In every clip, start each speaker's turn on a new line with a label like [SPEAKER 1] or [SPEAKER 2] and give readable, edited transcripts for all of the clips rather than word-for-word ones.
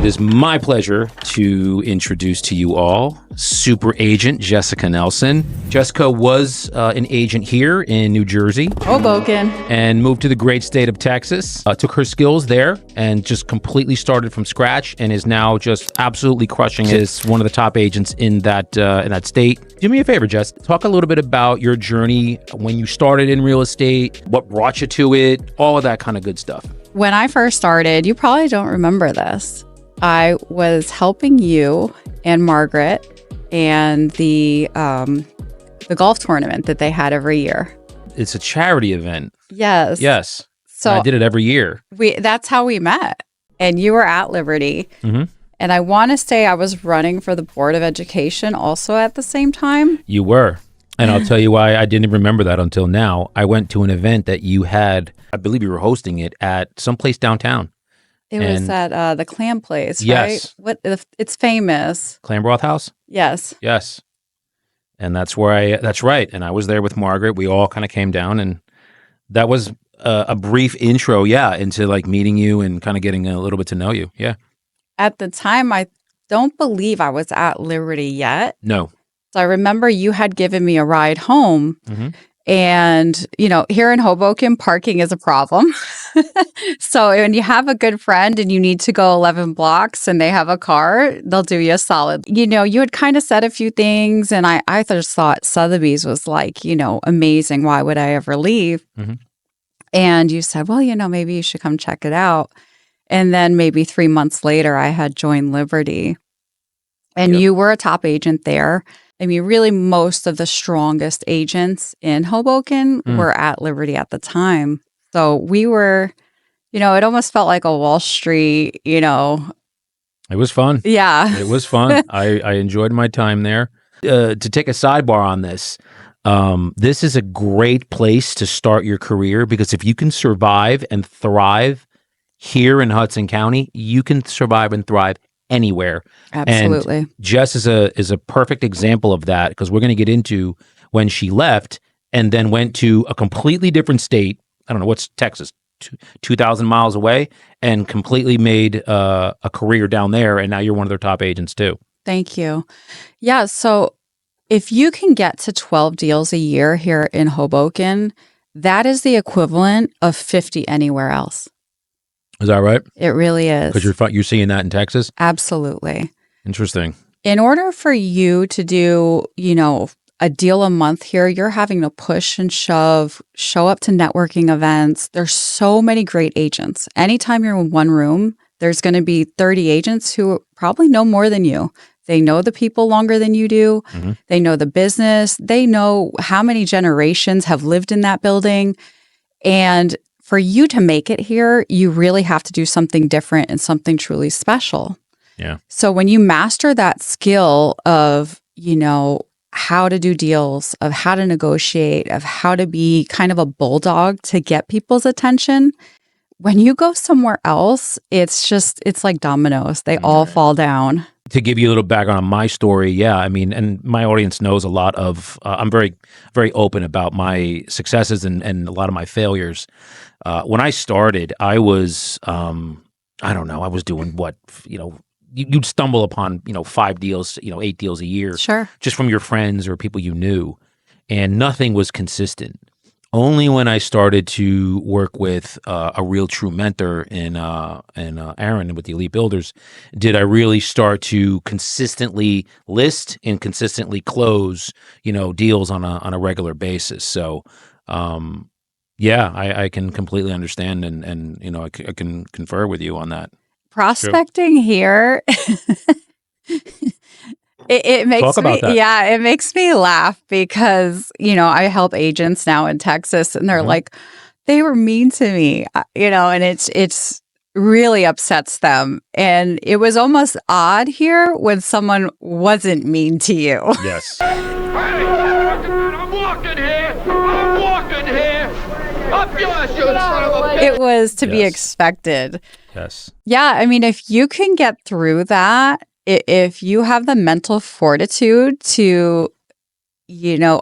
[SPEAKER 1] It is my pleasure to introduce to you all super agent Jessica Nelson. Jessica was an agent here in New Jersey.
[SPEAKER 2] Hoboken.
[SPEAKER 1] And moved to the great state of Texas. Took her skills there and just completely started from scratch and is now just absolutely crushing it as one of the top agents in that state. Do me a favor, Jess. Talk a little bit about your journey when you started in real estate, what brought you to it, all of that kind of good stuff.
[SPEAKER 2] When I first started, you probably don't remember this. I was helping you and Margaret and the golf tournament that they had every year.
[SPEAKER 1] It's a charity event.
[SPEAKER 2] Yes.
[SPEAKER 1] Yes.
[SPEAKER 2] So
[SPEAKER 1] I did it every year.
[SPEAKER 2] That's how we met. And you were at Liberty.
[SPEAKER 1] Mm-hmm.
[SPEAKER 2] And I want to say I was running for the Board of Education also at the same time.
[SPEAKER 1] You were. And I'll tell you why I didn't remember that until now. I went to an event that you had, I believe you were hosting it at someplace downtown.
[SPEAKER 2] It was at the Clam Place,
[SPEAKER 1] yes.
[SPEAKER 2] right? It's famous.
[SPEAKER 1] Clam Broth House?
[SPEAKER 2] Yes.
[SPEAKER 1] Yes. And that's right. And I was there with Margaret. We all kind of came down, and that was a brief intro, into like meeting you and kind of getting a little bit to know you. Yeah.
[SPEAKER 2] At the time, I don't believe I was at Liberty yet.
[SPEAKER 1] No.
[SPEAKER 2] So I remember you had given me a ride home.
[SPEAKER 1] Mm-hmm.
[SPEAKER 2] And, here in Hoboken, parking is a problem. So when you have a good friend and you need to go 11 blocks and they have a car, they'll do you a solid. You had kind of said a few things, and I just thought Sotheby's was like, amazing. Why would I ever leave?
[SPEAKER 1] Mm-hmm.
[SPEAKER 2] And you said, well, maybe you should come check it out. And then maybe 3 months later, I had joined Liberty. And
[SPEAKER 1] Yep.
[SPEAKER 2] you were a top agent there. I mean, really, most of the strongest agents in Hoboken were at Liberty at the time. So we were, it almost felt like a Wall Street,
[SPEAKER 1] It was fun.
[SPEAKER 2] Yeah.
[SPEAKER 1] It was fun. I enjoyed my time there. To take a sidebar on this, this is a great place to start your career, because if you can survive and thrive here in Hudson County, you can survive and thrive anywhere.
[SPEAKER 2] Absolutely.
[SPEAKER 1] And Jess is a perfect example of that, because we're going to get into when she left and then went to a completely different state. I don't know, what's Texas, 2,000 miles away, and completely made a career down there. And now you're one of their top agents too.
[SPEAKER 2] Thank you. Yeah. So if you can get to 12 deals a year here in Hoboken, that is the equivalent of 50 anywhere else.
[SPEAKER 1] Is that right?
[SPEAKER 2] It really is.
[SPEAKER 1] Because you're seeing that in Texas?
[SPEAKER 2] Absolutely.
[SPEAKER 1] Interesting.
[SPEAKER 2] In order for you to do, a deal a month here, you're having to push and shove, show up to networking events. There's so many great agents. Anytime you're in one room, there's going to be 30 agents who probably know more than you. They know the people longer than you do.
[SPEAKER 1] Mm-hmm.
[SPEAKER 2] They know the business. They know how many generations have lived in that building. And for you to make it here, you really have to do something different and something truly special.
[SPEAKER 1] Yeah.
[SPEAKER 2] So when you master that skill of, how to do deals, of how to negotiate, of how to be kind of a bulldog to get people's attention, when you go somewhere else, it's like dominoes. They all fall down.
[SPEAKER 1] To give you a little background on my story, and my audience knows a lot of, I'm very, very open about my successes and a lot of my failures. When I started, I was, I was doing what, you'd stumble upon, 5 deals, 8 deals a year.
[SPEAKER 2] Sure.
[SPEAKER 1] Just from your friends or people you knew. And nothing was consistent. Only when I started to work with a real true mentor in Aaron with the Elite Builders did I really start to consistently list and consistently close, deals on a regular basis. So, I can completely understand and I can confer with you on that.
[SPEAKER 2] Prospecting here, it makes
[SPEAKER 1] Talk about
[SPEAKER 2] me,
[SPEAKER 1] that.
[SPEAKER 2] it makes me laugh because, I help agents now in Texas, and they're like, they were mean to me, and it's really upsets them. And it was almost odd here when someone wasn't mean to you.
[SPEAKER 1] Yes.
[SPEAKER 3] Hey, I'm walking here. Up yours, you son of a bitch.
[SPEAKER 2] It was to be
[SPEAKER 1] Yes.
[SPEAKER 2] expected.
[SPEAKER 1] Yes.
[SPEAKER 2] Yeah, I mean, if you can get through that, if you have the mental fortitude to,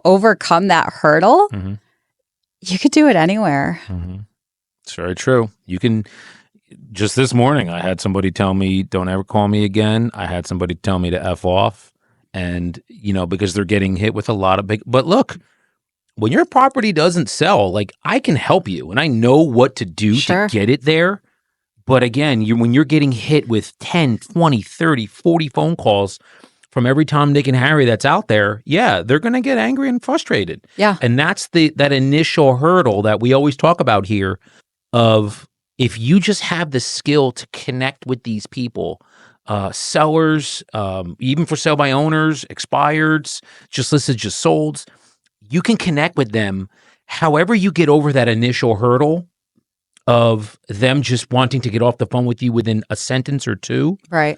[SPEAKER 2] overcome that hurdle,
[SPEAKER 1] Mm-hmm.
[SPEAKER 2] you could do it anywhere.
[SPEAKER 1] Mm-hmm. It's very true. You can. just this morning, I had somebody tell me, "Don't ever call me again." I had somebody tell me to F off, and because they're getting hit with a lot of big. But look, when your property doesn't sell, like I can help you, and I know what to do
[SPEAKER 2] Sure.
[SPEAKER 1] to get it there. But again, when you're getting hit with 10, 20, 30, 40 phone calls from every Tom, Dick, and Harry that's out there, yeah, they're going to get angry and frustrated.
[SPEAKER 2] Yeah.
[SPEAKER 1] And that's that initial hurdle that we always talk about here of if you just have the skill to connect with these people, sellers, even for sale by owners, expireds, just listed, just solds, you can connect with them. However you get over that initial hurdle of them just wanting to get off the phone with you within a sentence or two,
[SPEAKER 2] Right.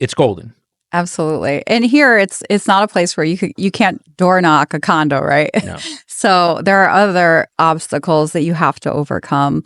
[SPEAKER 1] it's golden.
[SPEAKER 2] Absolutely. And here it's not a place where you can't door knock a condo, right?
[SPEAKER 1] No.
[SPEAKER 2] So there are other obstacles that you have to overcome.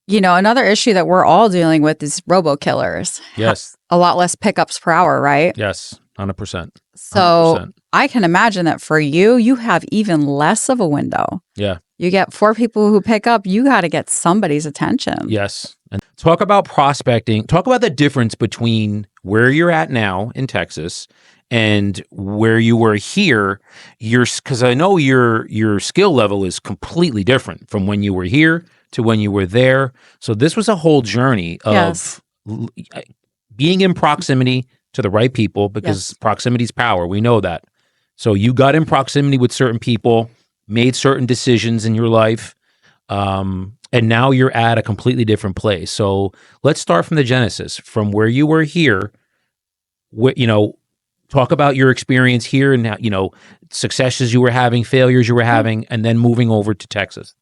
[SPEAKER 2] Another issue that we're all dealing with is robo-killers.
[SPEAKER 1] Yes.
[SPEAKER 2] A lot less pickups per hour, right?
[SPEAKER 1] Yes. 100%.
[SPEAKER 2] So I can imagine that for you have even less of a window.
[SPEAKER 1] Yeah.
[SPEAKER 2] You get 4 people who pick up, you got to get somebody's attention.
[SPEAKER 1] Yes. And talk about prospecting. Talk about the difference between where you're at now in Texas and where you were here. Because I know your skill level is completely different from when you were here to when you were there. So this was a whole journey of being in proximity to the right people, because proximity is power. We know that. So you got in proximity with certain people, made certain decisions in your life, and now you're at a completely different place. So let's start from the genesis, from where you were here. Talk about your experience here and now, successes you were having, failures you were having, and then moving over to Texas.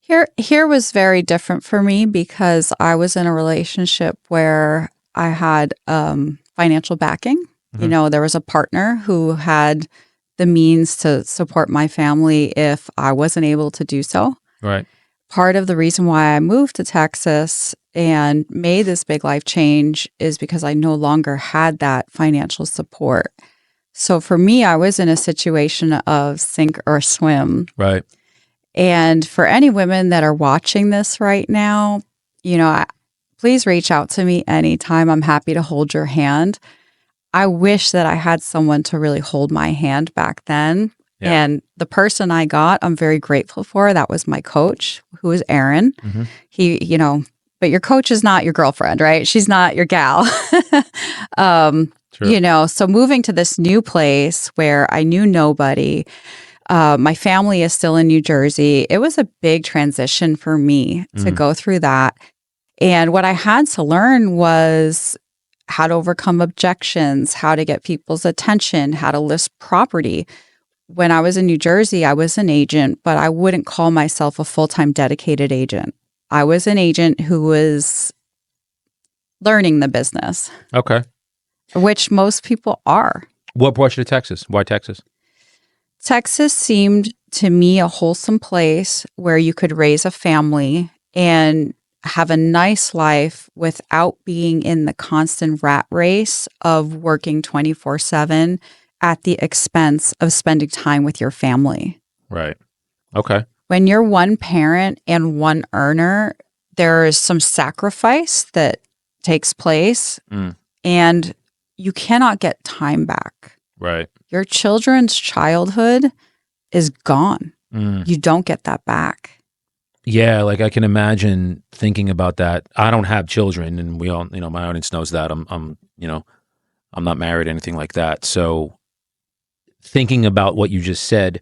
[SPEAKER 2] Here was very different for me because I was in a relationship where I had financial backing.
[SPEAKER 1] Mm-hmm.
[SPEAKER 2] There was a partner who had the means to support my family if I wasn't able to do so.
[SPEAKER 1] Right.
[SPEAKER 2] Part of the reason why I moved to Texas and made this big life change is because I no longer had that financial support. So for me, I was in a situation of sink or swim.
[SPEAKER 1] Right.
[SPEAKER 2] And for any women that are watching this right now, please reach out to me anytime. I'm happy to hold your hand. I wish that I had someone to really hold my hand back then. Yeah. And the person I got, I'm very grateful for. That was my coach, who is Aaron. Mm-hmm. He, but your coach is not your girlfriend, right? She's not your gal.
[SPEAKER 1] Sure.
[SPEAKER 2] So moving to this new place where I knew nobody, my family is still in New Jersey. It was a big transition for me to go through that. And what I had to learn was how to overcome objections, how to get people's attention, how to list property. When I was in New Jersey, I was an agent, but I wouldn't call myself a full-time dedicated agent. I was an agent who was learning the business.
[SPEAKER 1] Okay.
[SPEAKER 2] Which most people are.
[SPEAKER 1] What brought you to Texas? Why Texas?
[SPEAKER 2] Texas seemed to me a wholesome place where you could raise a family and have a nice life without being in the constant rat race of working 24/7 at the expense of spending time with your family.
[SPEAKER 1] Right. Okay.
[SPEAKER 2] When you're one parent and one earner, there is some sacrifice that takes place and you cannot get time back.
[SPEAKER 1] Right.
[SPEAKER 2] Your children's childhood is gone. You don't get that back.
[SPEAKER 1] Yeah, like I can imagine thinking about that. I don't have children, and we all, my audience knows that. I'm not married, anything like that. So thinking about what you just said,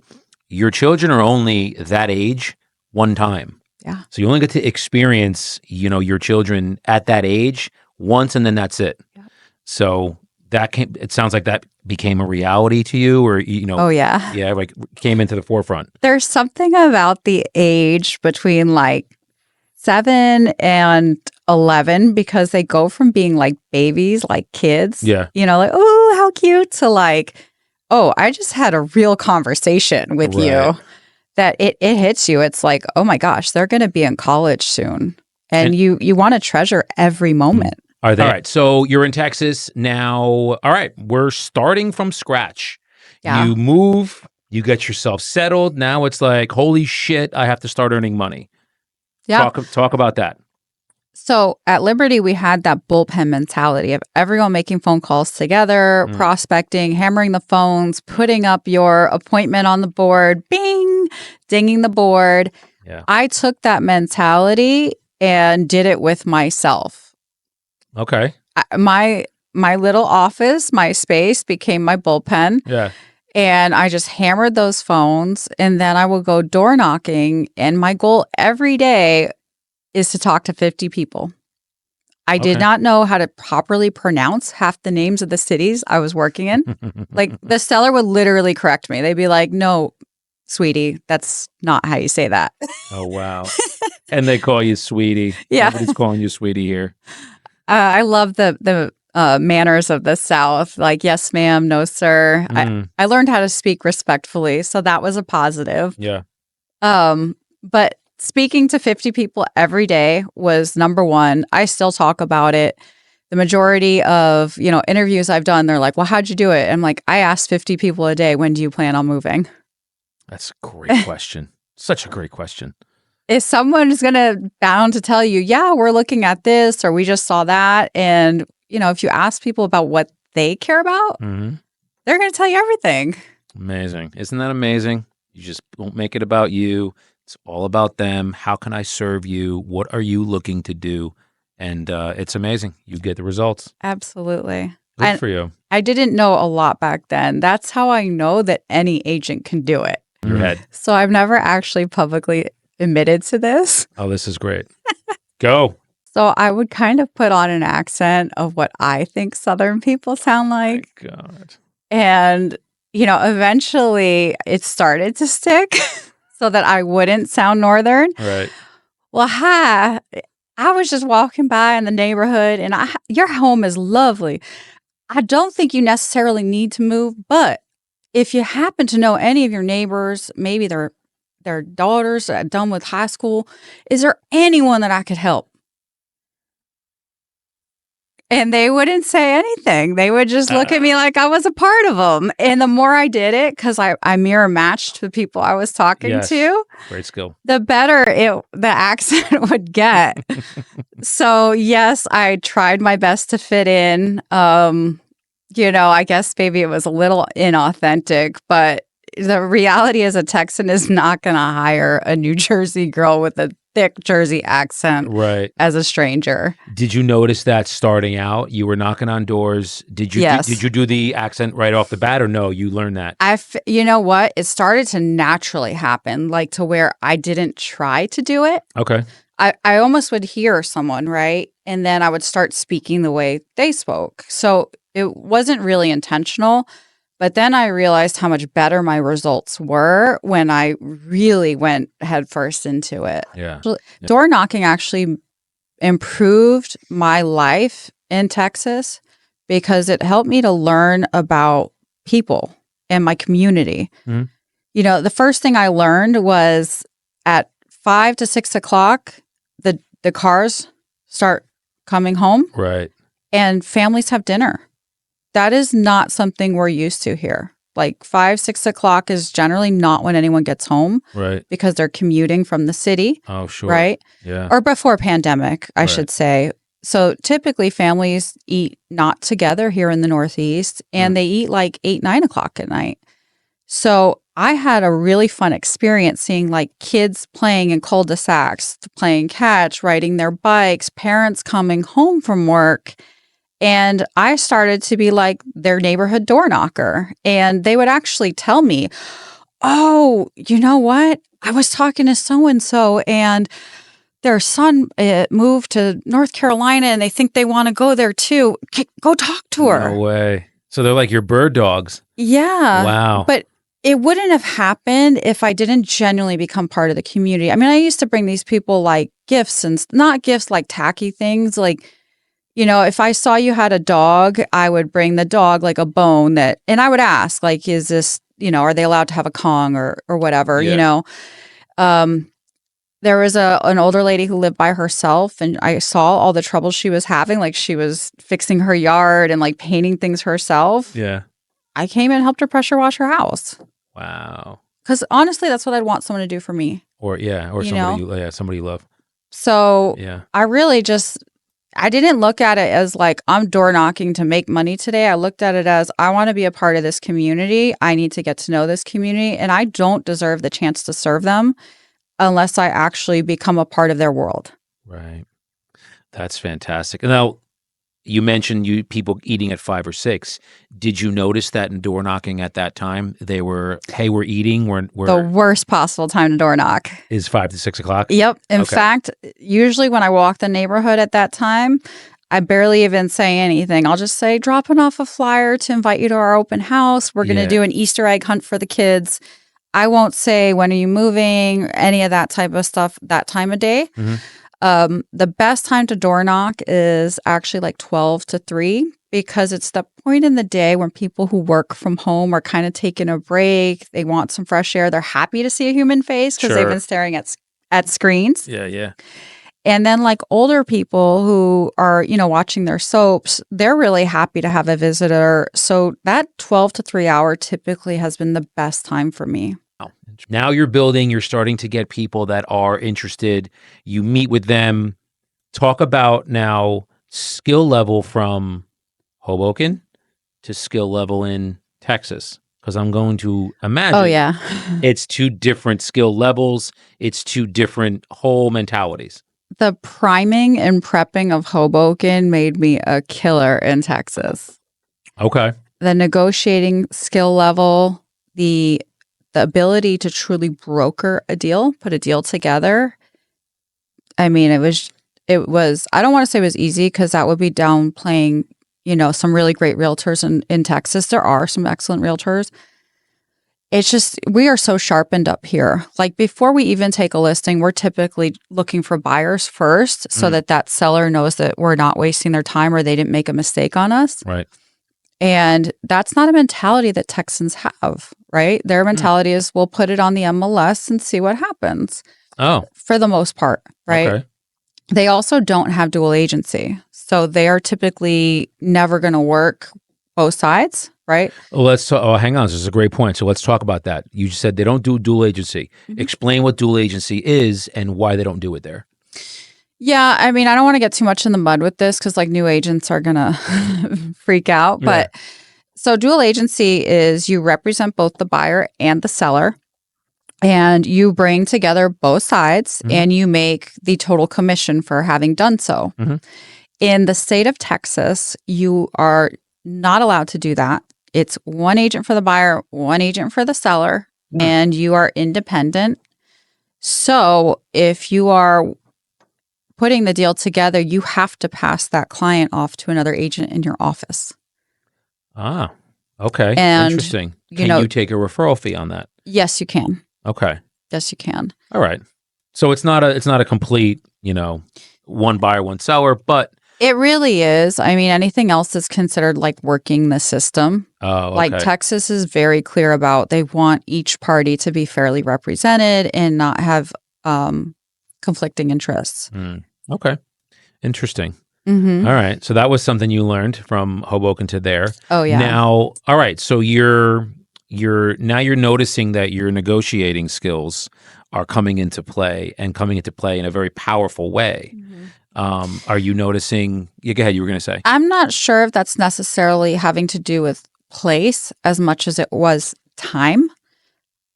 [SPEAKER 1] your children are only that age one time.
[SPEAKER 2] Yeah.
[SPEAKER 1] So you only get to experience, your children at that age once, and then that's it. Yeah. So it sounds like that became a reality to you, or,
[SPEAKER 2] Oh, yeah.
[SPEAKER 1] Yeah, like came into the forefront.
[SPEAKER 2] There's something about the age between like 7 and 11 because they go from being like babies, like kids.
[SPEAKER 1] Yeah.
[SPEAKER 2] Like, oh, how cute, to like, oh, I just had a real conversation with you, that it hits you. It's like, oh my gosh, they're going to be in college soon. And you want to treasure every moment.
[SPEAKER 1] All right. So you're in Texas now. All right. We're starting from scratch. Yeah. You move, you get yourself settled. Now it's like, holy shit, I have to start earning money.
[SPEAKER 2] Yeah.
[SPEAKER 1] Talk about that.
[SPEAKER 2] So at Liberty, we had that bullpen mentality of everyone making phone calls together, prospecting, hammering the phones, putting up your appointment on the board, bing, dinging the board.
[SPEAKER 1] Yeah.
[SPEAKER 2] I took that mentality and did it with myself.
[SPEAKER 1] Okay.
[SPEAKER 2] My little office, my space became my bullpen.
[SPEAKER 1] Yeah.
[SPEAKER 2] And I just hammered those phones. And then I would go door knocking. And my goal every day is to talk to 50 people. I did not know how to properly pronounce half the names of the cities I was working in. Like the seller would literally correct me. They'd be like, no, sweetie, that's not how you say that.
[SPEAKER 1] Oh, wow. And they call you sweetie.
[SPEAKER 2] Yeah.
[SPEAKER 1] Nobody's calling you sweetie here.
[SPEAKER 2] I love the manners of the South. Like, yes, ma'am, no, sir. I learned how to speak respectfully. So that was a positive.
[SPEAKER 1] Yeah.
[SPEAKER 2] But speaking to 50 people every day was number one. I still talk about it. The majority of, interviews I've done, they're like, well, how'd you do it? I'm like, I asked 50 people a day, when do you plan on moving?
[SPEAKER 1] That's a great question. Such a great question.
[SPEAKER 2] If someone's bound to tell you, yeah, we're looking at this, or we just saw that. And, if you ask people about what they care about, they're going to tell you everything.
[SPEAKER 1] Amazing. Isn't that amazing? You just don't make it about you. It's all about them. How can I serve you? What are you looking to do? And it's amazing. You get the results.
[SPEAKER 2] Absolutely.
[SPEAKER 1] Good for you.
[SPEAKER 2] I didn't know a lot back then. That's how I know that any agent can do it.
[SPEAKER 1] Your head.
[SPEAKER 2] So I've never actually publicly admitted to this.
[SPEAKER 1] Oh, this is great. Go.
[SPEAKER 2] So I would kind of put on an accent of what I think Southern people sound like.
[SPEAKER 1] My God.
[SPEAKER 2] And, eventually it started to stick so that I wouldn't sound Northern.
[SPEAKER 1] Right.
[SPEAKER 2] Well, hi. I was just walking by in the neighborhood and your home is lovely. I don't think you necessarily need to move, but if you happen to know any of your neighbors, maybe their daughters are done with high school, is there anyone that I could help? And they wouldn't say anything. They would just look at me like I was a part of them. And the more I did it, because I mirror matched the people I was talking to,
[SPEAKER 1] great skill,
[SPEAKER 2] the better the accent would get. So yes, I tried my best to fit in. I guess maybe it was a little inauthentic, but the reality is a Texan is not going to hire a New Jersey girl with a thick Jersey accent as a stranger.
[SPEAKER 1] Did you notice that starting out? You were knocking on doors. Did you did you do the accent right off the bat, or no? You learned that?
[SPEAKER 2] You know what? It started to naturally happen, like to where I didn't try to do it.
[SPEAKER 1] Okay.
[SPEAKER 2] I almost would hear someone, right? And then I would start speaking the way they spoke. So it wasn't really intentional. But then I realized how much better my results were when I really went headfirst into it.
[SPEAKER 1] Yeah.
[SPEAKER 2] Door knocking actually improved my life in Texas because it helped me to learn about people and my community. The first thing I learned was at 5 to 6 o'clock, the cars start coming home.
[SPEAKER 1] Right.
[SPEAKER 2] And families have dinner. That is not something we're used to here. Like 5, 6 o'clock is generally not when anyone gets home.
[SPEAKER 1] Right.
[SPEAKER 2] Because they're commuting from the city.
[SPEAKER 1] Oh, sure.
[SPEAKER 2] Right?
[SPEAKER 1] Yeah.
[SPEAKER 2] Or before pandemic, I should say. So typically families eat not together here in the Northeast and they eat like 8, 9 o'clock at night. So I had a really fun experience seeing like kids playing in cul-de-sacs, playing catch, riding their bikes, parents coming home from work. And I started to be like their neighborhood door knocker. And they would actually tell me, oh, you know what? I was talking to so-and-so and their son moved to North Carolina and they think they want to go there too. Go talk to her.
[SPEAKER 1] No way. So they're like your bird dogs.
[SPEAKER 2] Yeah.
[SPEAKER 1] Wow.
[SPEAKER 2] But it wouldn't have happened if I didn't genuinely become part of the community. I mean, I used to bring these people like gifts and not gifts like tacky things. Like, if I saw you had a dog, I would bring the dog like a bone and I would ask like, is this, are they allowed to have a Kong or whatever, There was an older lady who lived by herself and I saw all the trouble she was having. Like she was fixing her yard and like painting things herself.
[SPEAKER 1] Yeah.
[SPEAKER 2] I came and helped her pressure wash her house.
[SPEAKER 1] Wow.
[SPEAKER 2] Because honestly, that's what I'd want someone to do for me.
[SPEAKER 1] Or somebody you love.
[SPEAKER 2] So
[SPEAKER 1] Yeah.
[SPEAKER 2] I didn't look at it as like, I'm door knocking to make money today. I looked at it as, I want to be a part of this community. I need to get to know this community, and I don't deserve the chance to serve them unless I actually become a part of their world.
[SPEAKER 1] Right. That's fantastic. Now, you mentioned people eating at 5 or 6. Did you notice that in door knocking at that time, they were, hey, we're eating.
[SPEAKER 2] The worst possible time to door knock
[SPEAKER 1] is 5 to 6 o'clock?
[SPEAKER 2] Yep. In
[SPEAKER 1] Okay.
[SPEAKER 2] fact, usually when I walk the neighborhood at that time, I barely even say anything. I'll just say, dropping off a flyer to invite you to our open house. We're going to do an Easter egg hunt for the kids. I won't say, when are you moving, any of that type of stuff that time of day.
[SPEAKER 1] Mhm.
[SPEAKER 2] The best time to door knock is actually like 12 to 3, because it's the point in the day when people who work from home are kind of taking a break. They want some fresh air. They're happy to see a human face because they've been staring at screens.
[SPEAKER 1] Yeah.
[SPEAKER 2] And then like older people who are, watching their soaps, they're really happy to have a visitor. So that 12 to 3 hour typically has been the best time for me.
[SPEAKER 1] Now you're starting to get people that are interested. You meet with them. Talk about now skill level from Hoboken to skill level in Texas, because I'm going to imagine it's 2 different skill levels. It's 2 different whole mentalities.
[SPEAKER 2] The priming and prepping of Hoboken made me a killer in Texas.
[SPEAKER 1] Okay.
[SPEAKER 2] The negotiating skill level, the ability to truly broker a deal, put a deal together. I mean, it was, I don't want to say it was easy, because that would be downplaying, some really great realtors in Texas. There are some excellent realtors. It's just, we are so sharpened up here. Like, before we even take a listing, we're typically looking for buyers first, so that seller knows that we're not wasting their time or they didn't make a mistake on us.
[SPEAKER 1] Right.
[SPEAKER 2] And that's not a mentality that Texans have, right? Their mentality is, we'll put it on the MLS and see what happens.
[SPEAKER 1] Oh.
[SPEAKER 2] For the most part, right?
[SPEAKER 1] Okay.
[SPEAKER 2] They also don't have dual agency. So they are typically never going to work both sides, right?
[SPEAKER 1] Well, let's talk. Oh, hang on. This is a great point. So let's talk about that. You said they don't do dual agency. Explain what dual agency is and why they don't do it there.
[SPEAKER 2] Yeah, I mean, I don't want to get too much in the mud with this, because like new agents are going to freak out. But so dual agency is, you represent both the buyer and the seller, and you bring together both sides and you make the total commission for having done so. In the state of Texas, you are not allowed to do that. It's one agent for the buyer, one agent for the seller, and you are independent. So if you are putting the deal together, you have to pass that client off to another agent in your office.
[SPEAKER 1] Ah, okay.
[SPEAKER 2] And,
[SPEAKER 1] interesting. Can you take a referral fee on that?
[SPEAKER 2] Yes, you can.
[SPEAKER 1] Okay.
[SPEAKER 2] Yes, you can.
[SPEAKER 1] All right. So it's not a complete, one buyer, one seller, but
[SPEAKER 2] it really is. I mean, anything else is considered like working the system.
[SPEAKER 1] Oh, okay.
[SPEAKER 2] Like, Texas is very clear about, they want each party to be fairly represented and not have conflicting interests.
[SPEAKER 1] Okay. Interesting.
[SPEAKER 2] All
[SPEAKER 1] right. So that was something you learned from Hoboken to there.
[SPEAKER 2] Oh, yeah.
[SPEAKER 1] Now, all right. So you're noticing that your negotiating skills are coming into play in a very powerful way. Are you noticing? Yeah, go ahead. You were going to say.
[SPEAKER 2] I'm not sure if that's necessarily having to do with place as much as it was time.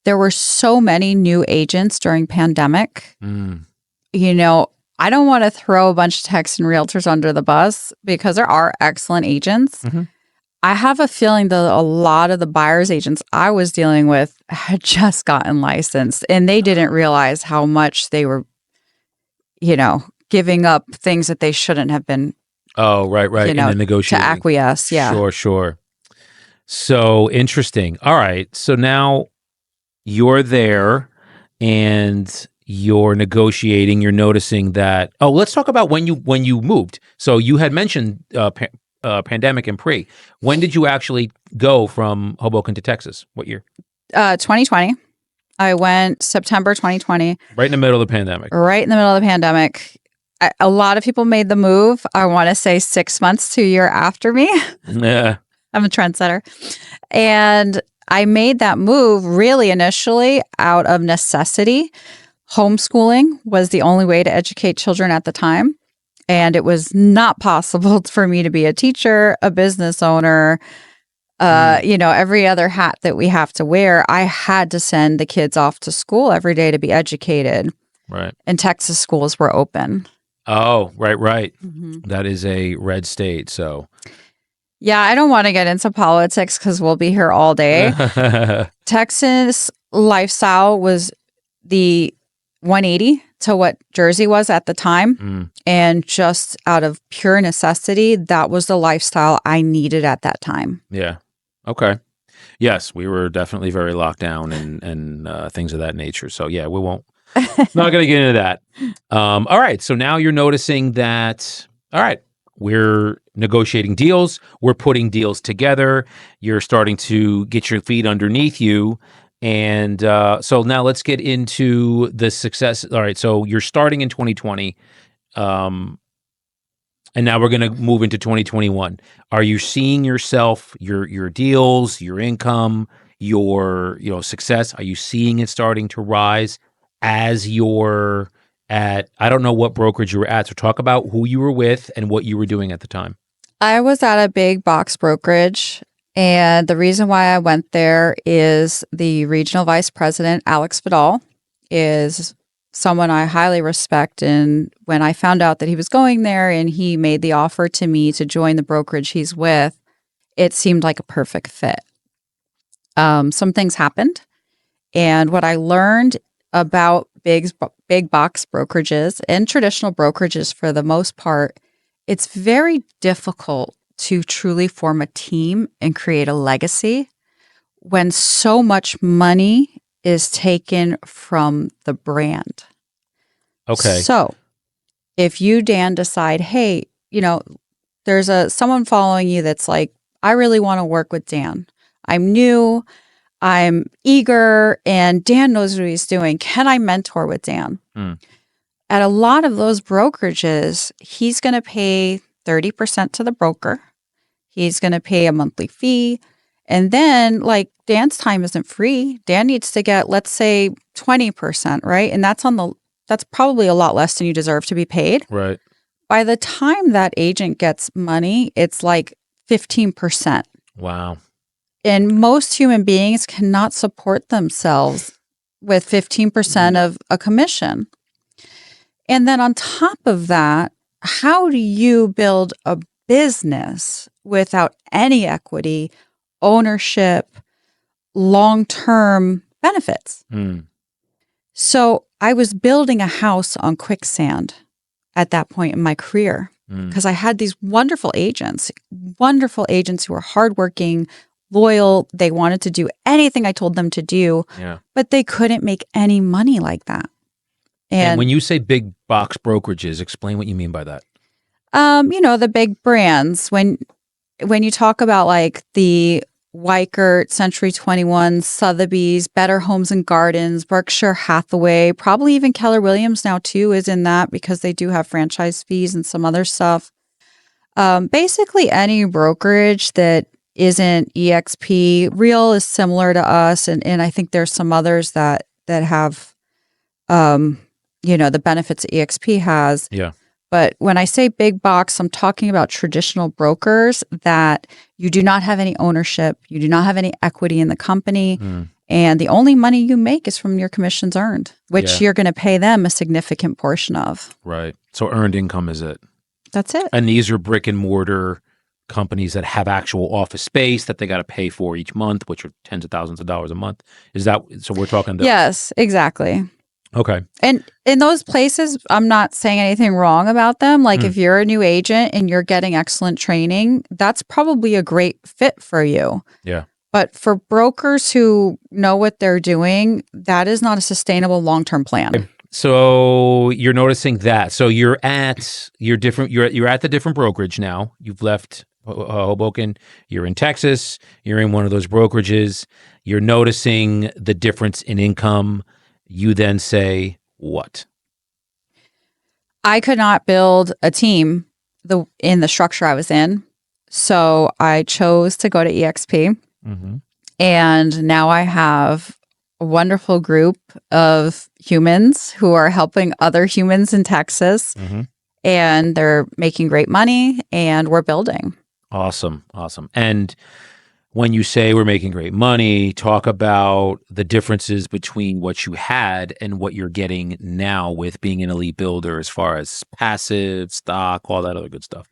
[SPEAKER 2] There were so many new agents during pandemic. I don't want to throw a bunch of Texan realtors under the bus, because there are excellent agents. I have a feeling that a lot of the buyer's agents I was dealing with had just gotten licensed, and they didn't realize how much they were, giving up things that they shouldn't have been.
[SPEAKER 1] Oh, right. In the negotiating.
[SPEAKER 2] To acquiesce. Yeah.
[SPEAKER 1] Sure. So interesting. All right. So now you're there and you're negotiating. You're noticing that. Oh, let's talk about when you moved. So you had mentioned pandemic and pre. When did you actually go from Hoboken to Texas? What year?
[SPEAKER 2] 2020. I went September 2020.
[SPEAKER 1] Right in the middle of the pandemic.
[SPEAKER 2] Right in the middle of the pandemic. A lot of people made the move. I want to say 6 months to a year after me.
[SPEAKER 1] Yeah.
[SPEAKER 2] I'm a trendsetter. And I made that move really initially out of necessity. Homeschooling was the only way to educate children at the time. And it was not possible for me to be a teacher, a business owner, every other hat that we have to wear. I had to send the kids off to school every day to be educated.
[SPEAKER 1] Right.
[SPEAKER 2] And Texas schools were open.
[SPEAKER 1] Oh, right.
[SPEAKER 2] Mm-hmm.
[SPEAKER 1] That is a red state, so.
[SPEAKER 2] Yeah, I don't want to get into politics because we'll be here all day. Texas lifestyle was the 180 to what Jersey was at the time. And just out of pure necessity, that was the lifestyle I needed at that time.
[SPEAKER 1] Yeah. Okay. Yes, we were definitely very locked down and things of that nature. So yeah, we won't. Not going to get into that. All right. So now you're noticing that. All right. We're negotiating deals. We're putting deals together. You're starting to get your feet underneath you. And so now let's get into the success. All right. So you're starting in 2020. And now we're going to move into 2021. Are you seeing yourself, your deals, your income, your success? Are you seeing it starting to rise as you're at, I don't know what brokerage you were at, so talk about who you were with and what you were doing at the time.
[SPEAKER 2] I was at a big box brokerage, and the reason why I went there is the regional vice president, Alex Vidal, is someone I highly respect. And when I found out that he was going there and he made the offer to me to join the brokerage he's with, it seemed like a perfect fit. Some things happened, and what I learned about big box brokerages and traditional brokerages, for the most part, it's very difficult to truly form a team and create a legacy when so much money is taken from the brand.
[SPEAKER 1] Okay.
[SPEAKER 2] So if you, Dan, decide, hey, there's someone following you that's like, I really want to work with Dan. I'm new, I'm eager, and Dan knows what he's doing. Can I mentor with Dan? At a lot of those brokerages, he's going to pay 30% to the broker. He's going to pay a monthly fee. And then, like, Dan's time isn't free. Dan needs to get, let's say, 20%, right? And that's probably a lot less than you deserve to be paid.
[SPEAKER 1] Right.
[SPEAKER 2] By the time that agent gets money, it's like 15%.
[SPEAKER 1] Wow.
[SPEAKER 2] And most human beings cannot support themselves with 15% of a commission. And then on top of that, how do you build a business without any equity, ownership, long-term benefits? So I was building a house on quicksand at that point in my career because I had these wonderful agents who were hardworking, loyal. They wanted to do anything I told them to do, but they couldn't make any money like that.
[SPEAKER 1] And when you say big box brokerages, explain what you mean by that.
[SPEAKER 2] The big brands. When you talk about like the Weichert, Century 21, Sotheby's, Better Homes and Gardens, Berkshire Hathaway, probably even Keller Williams now too is in that because they do have franchise fees and some other stuff. Basically any brokerage that isn't EXP. Real is similar to us, and I think there's some others that have the benefits that EXP has.
[SPEAKER 1] Yeah.
[SPEAKER 2] But when I say big box, I'm talking about traditional brokers that you do not have any ownership, you do not have any equity in the company, and the only money you make is from your commissions earned, which you're going to pay them a significant portion of.
[SPEAKER 1] Right. So earned income is it.
[SPEAKER 2] That's it.
[SPEAKER 1] And these are brick and mortar companies that have actual office space that they got to pay for each month, which are tens of thousands of dollars a month. Is that, so we're talking.
[SPEAKER 2] Yes, exactly.
[SPEAKER 1] Okay.
[SPEAKER 2] And in those places, I'm not saying anything wrong about them. Like if you're a new agent and you're getting excellent training, that's probably a great fit for you.
[SPEAKER 1] Yeah.
[SPEAKER 2] But for brokers who know what they're doing, that is not a sustainable long-term plan.
[SPEAKER 1] So you're noticing that. So you're at the different brokerage now. You've left Hoboken. You're in Texas. You're in one of those brokerages. You're noticing the difference in income. You then say what?
[SPEAKER 2] I could not build a team in the structure I was in. So I chose to go to EXP. And now I have a wonderful group of humans who are helping other humans in Texas, and they're making great money, and we're building.
[SPEAKER 1] Awesome. Awesome. And when you say we're making great money, talk about the differences between what you had and what you're getting now with being an elite builder as far as passive, stock, all that other good stuff.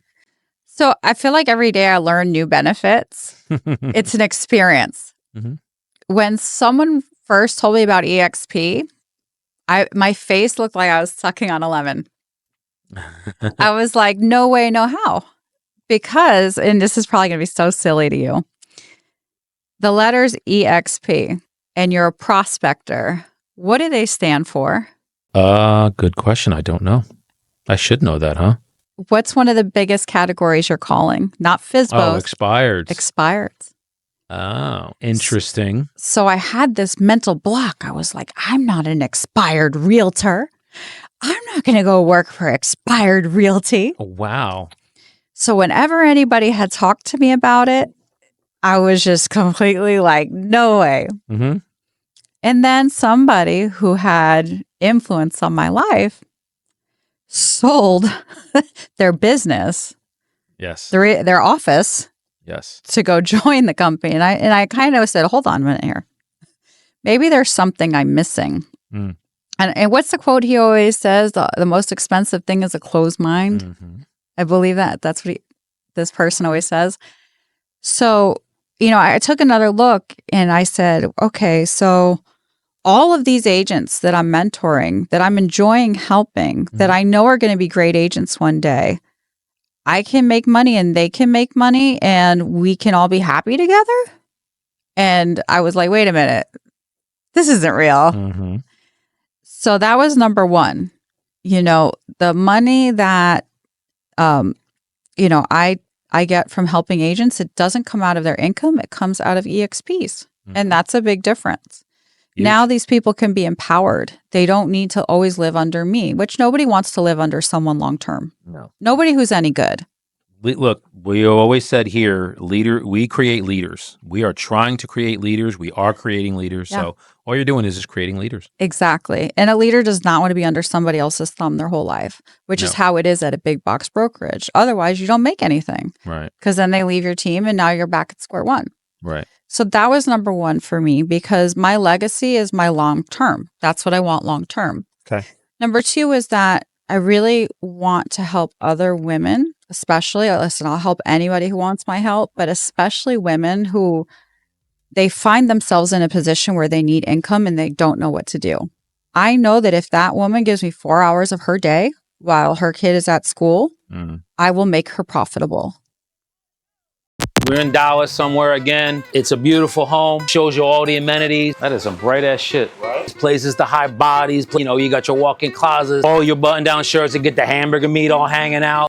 [SPEAKER 2] So I feel like every day I learn new benefits. It's an experience.
[SPEAKER 1] Mhm.
[SPEAKER 2] When someone first told me about EXP, my face looked like I was sucking on a lemon. I was like, no way, no how. Because, and this is probably going to be so silly to you, the letters EXP, and you're a prospector. What do they stand for?
[SPEAKER 1] Good question. I don't know. I should know that, huh?
[SPEAKER 2] What's one of the biggest categories you're calling? Not FISBOs.
[SPEAKER 1] Oh, expired.
[SPEAKER 2] Expired.
[SPEAKER 1] Oh, interesting.
[SPEAKER 2] So I had this mental block. I was like, I'm not an expired realtor. I'm not going to go work for Expired Realty.
[SPEAKER 1] Oh, wow.
[SPEAKER 2] So whenever anybody had talked to me about it, I was just completely like, no way.
[SPEAKER 1] Mm-hmm.
[SPEAKER 2] And then somebody who had influence on my life sold their business,
[SPEAKER 1] Yes.
[SPEAKER 2] their office,
[SPEAKER 1] Yes.
[SPEAKER 2] to go join the company. And I kind of said, hold on a minute here. Maybe there's something I'm missing.
[SPEAKER 1] Mm.
[SPEAKER 2] And what's the quote he always says? The most expensive thing is a closed mind.
[SPEAKER 1] Mm-hmm.
[SPEAKER 2] I believe that. That's what this person always says. So, I took another look and I said, okay, so all of these agents that I'm mentoring, that I'm enjoying helping, that I know are going to be great agents one day, I can make money and they can make money and we can all be happy together. And I was like, wait a minute, this isn't real.
[SPEAKER 1] Mm-hmm.
[SPEAKER 2] So that was number one. The money that, I get from helping agents, it doesn't come out of their income. It comes out of EXPs. And that's a big difference.
[SPEAKER 1] Huge.
[SPEAKER 2] Now these people can be empowered. They don't need to always live under me, which nobody wants to live under someone long term.
[SPEAKER 1] No.
[SPEAKER 2] Nobody who's any good.
[SPEAKER 1] Look, we always said here, we create leaders. We are trying to create leaders. We are creating leaders.
[SPEAKER 2] Yeah.
[SPEAKER 1] So all you're doing is just creating leaders.
[SPEAKER 2] Exactly. And a leader does not want to be under somebody else's thumb their whole life, which is how it is at a big box brokerage. Otherwise, you don't make anything.
[SPEAKER 1] Right.
[SPEAKER 2] Because then they leave your team and now you're back at square one.
[SPEAKER 1] Right.
[SPEAKER 2] So that was number one for me because my legacy is my long term. That's what I want long term.
[SPEAKER 1] Okay.
[SPEAKER 2] Number two is that I really want to help other women, especially, listen, I'll help anybody who wants my help, but especially women who they find themselves in a position where they need income and they don't know what to do. I know that if that woman gives me 4 hours of her day while her kid is at school, I will make her profitable.
[SPEAKER 1] We're in Dallas somewhere again. It's a beautiful home. Shows you all the amenities. That is some bright ass shit. Right. Places to hide bodies. You got your walk-in closets, all your button-down shirts to get the hamburger meat all hanging out.